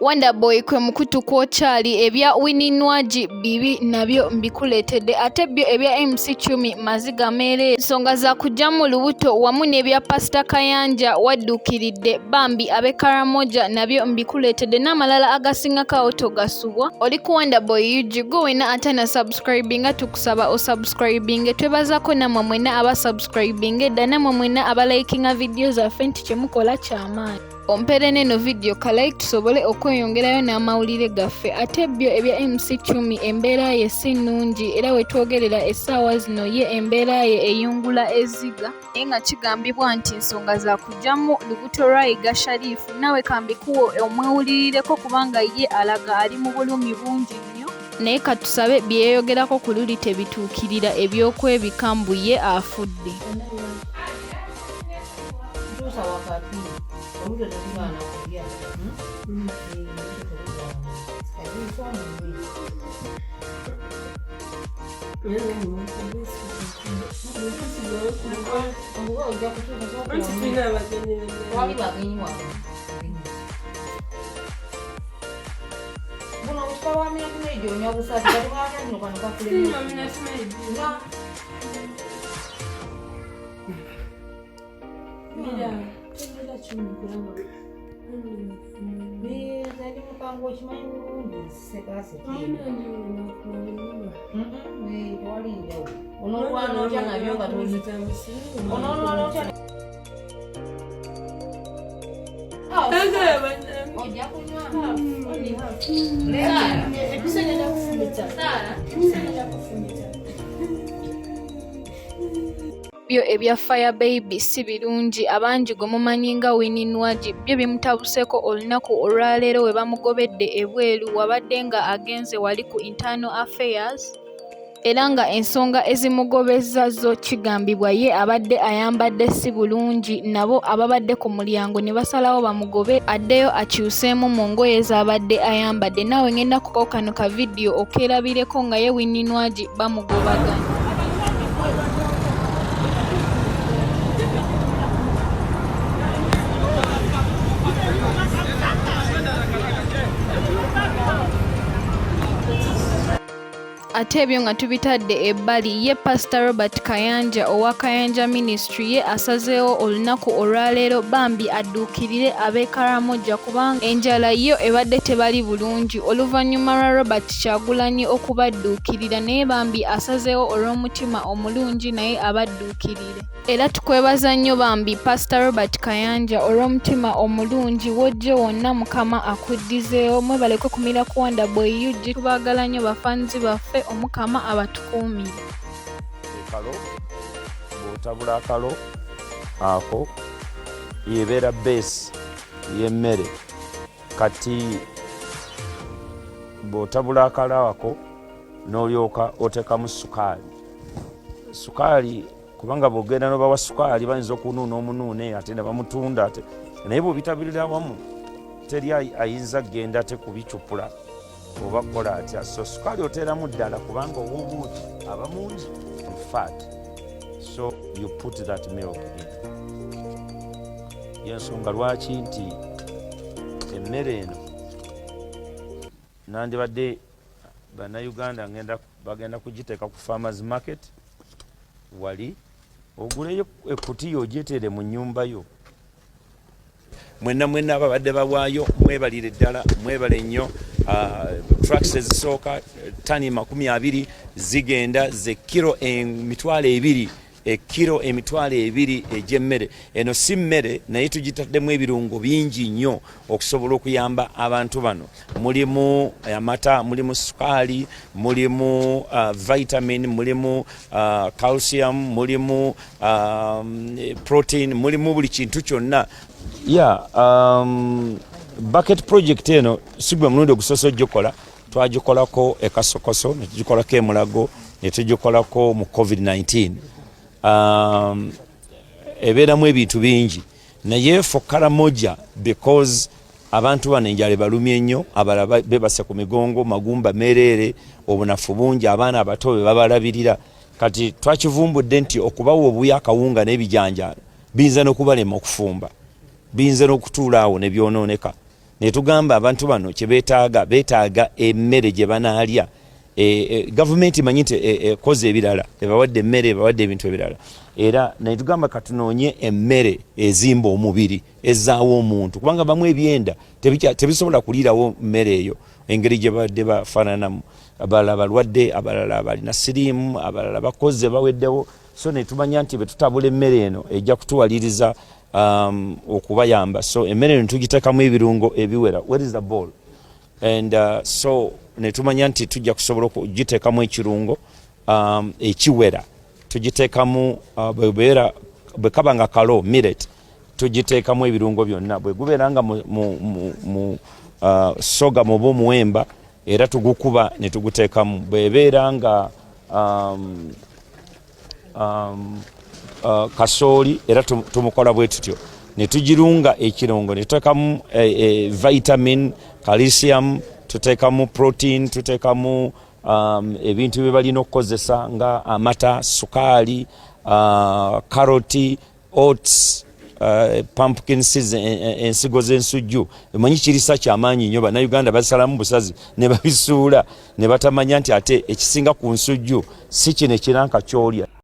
Wonderboy kwe mukutu kw'okyali ebya Winnie Nwagi bibi nabyo mbikuleetedde ate byo ebya MC Chumi maziga meere ensonga za kujja mu lubuto wamu n'ebya Pastor Kayanja wadduukiridde bambi ab'e Karamoja nabyo mbikuleetedde n'amalala agasingako awo togasubwa oli ku Wonderboy UG gwe wena ate na subscribinga tukusaba osubscribinge twebazaako nammwe mwena abasubscribinga edda nammwe mwena abalikinga vidiyo zaffe nti kyemukola kyamaanyi ompere neno video ka like tusobole okweyongerayo n'amawulire gaffe ate byo ebya MC Chumi embeera ye si nnungi era we twogerera essaawa zino ye embeera ye eyungula eziga naye nga kigambibwa nti ensonga za kujjamu lubuto lwayiga Sharifu nawe kambikuwo omwewulirireko kubanga ye alaga ali mu bulumi bungi nnyo naye katusabe byeyogerako ku luli tebituukirira ebyokwebikambu ye afudde. Byo ebya Fire Baby si birungi abangi gwe mumanyi nga Winnie Nwagi byo bimutabuseeko olunaku olwaleero we bamugobedde ebweru wabadde nga agenze wali ku internal affairs era nga ensonga ezimugobeza zo kigambibwa ye abadde ayambadde si bulungi nabo ababadde ku mulyango ne basalawo bamugobe addeyo akyuseemu mu ngoye z'abadde ayambadde naawe ngenda kukawo kano ka vidiyo okeerabireko nga ye Winnie Nwagi bamugobaganya. Ate ebyo nga tubitadde ebbali ye Pastor Robert Kayanja owa Kayanja Ministry ye asazeewo olunaku olwaleero bambi adduukirire ab'e Karamoja kubanga enjala yo ebadde tebali bulungi oluvannyuma lwa Robert Kyagulanyi okubadduukirira naye bambi asazeewo olw'omutima omulungi naye abadduukirire era tukwebaza nnyo bambi Pastor Robert Kayanja olw'omutima omulungi wojje wonna Mukama akuddizeewo mwebalekwe kumira ku Wonderboy UG tubaagala nnyo bafanzi baffe omukama abatukuumire. Kalo bw'otabula akalo ako yebeera base y'emmere kati bw'otabula akalo ako n'olyoka oteekamu sukaali kubanga bw'ogenda n'obawa sukaali bayinza okunuuna omunuune ate ne bamutunda ate naye bw'obitabirira wamu teri ayinza kgenda ate kubicupula oba kukola atya so sukaali oteeramu ddala kubanga obuubuuti aba mungi fat so you put that milk in yensonga lwaki nti emmere eno nandibadde bannayuganda bagenda kugiteeka ku farmers market wali oguleyo ekutiya ogyetere mu nnyumba yo mwenna ababadde babwayo mwebalire ddala mwebale nnyo trucks ezisooka tani 20 zigenda ze kilo emitwalo 2 ekiro emitwalo 2 egy'emmere eno si mmere naye tugitaddemu ebirungo bingi nnyo okusobola okuyamba abantu bano mulimu amata mulimu sukaali mulimu vitamin mulimu calcium mulimu protein mulimu buli kintu kyonna bucket project eno sigwe mulundi ogusoose ogikola twagikolako ekasokoso netugikolako emulago netugikolako mu COVID-19 ebeeramu ebintu bingi naye for Karamoja because abantu bano enjala balumye nnyo abalala bebase ku migongo magumba mereere obunafu bungi abaana abato be babalabirira kati twakivumbudde nti okubawa obuya akawunga n'ebijanja binza n'okubalema okufumba binza n'okutuula awo ne byonooneka ne tugamba abantu bano kye beetaaga emmere gye banaalya. Gavumenti manyi nti ekoze ebirala, ebawadde emmere, ebawadde ebintu ebirala, era ne tugamba katunoonye emmere ezimba omubiri ezaawo omuntu, kubanga bamu ebyenda tebisobola kuliirawo mmere eyo engeri gye badde bafaananamu. Abalala balwadde, abalala balina siriimu, abalala bakoze baweddewo. So ne tumanya nti bwe tutabula emmere eno ejja kutuwaliriza okubayamba. So emmere eno tugiteekamu ebirungo ebiwera. Where is the ball? And so ne tumanya nti tujja kusobola okugiteekamu ekirungo ekiwera. Tugiteekamu bwe kaba nga kalo millet, tugiteekamu ebirungo byonna. Bwe gubeera nga mu soga mu omuwemba, era tugukuba ne tuguteekamu. Bwebeera nga kasooli, era tumukola bwe tutyo. Ne tugirunga ekirungo, ne tuteekamu vitamin, calcium, tuteekamu protein, tuteekamu ebintu bye balina okukozesa nga amata, sukaali, karoti, oats, pumpkin seeds, ensigo z'ensujju. Emanyi kirisa kyamaanyi nnyo. Bannayuganda basalamu busazi ne babisuula ne batamanya nti ate ekisinga ku nsujju si kino ekiranka ky'olya.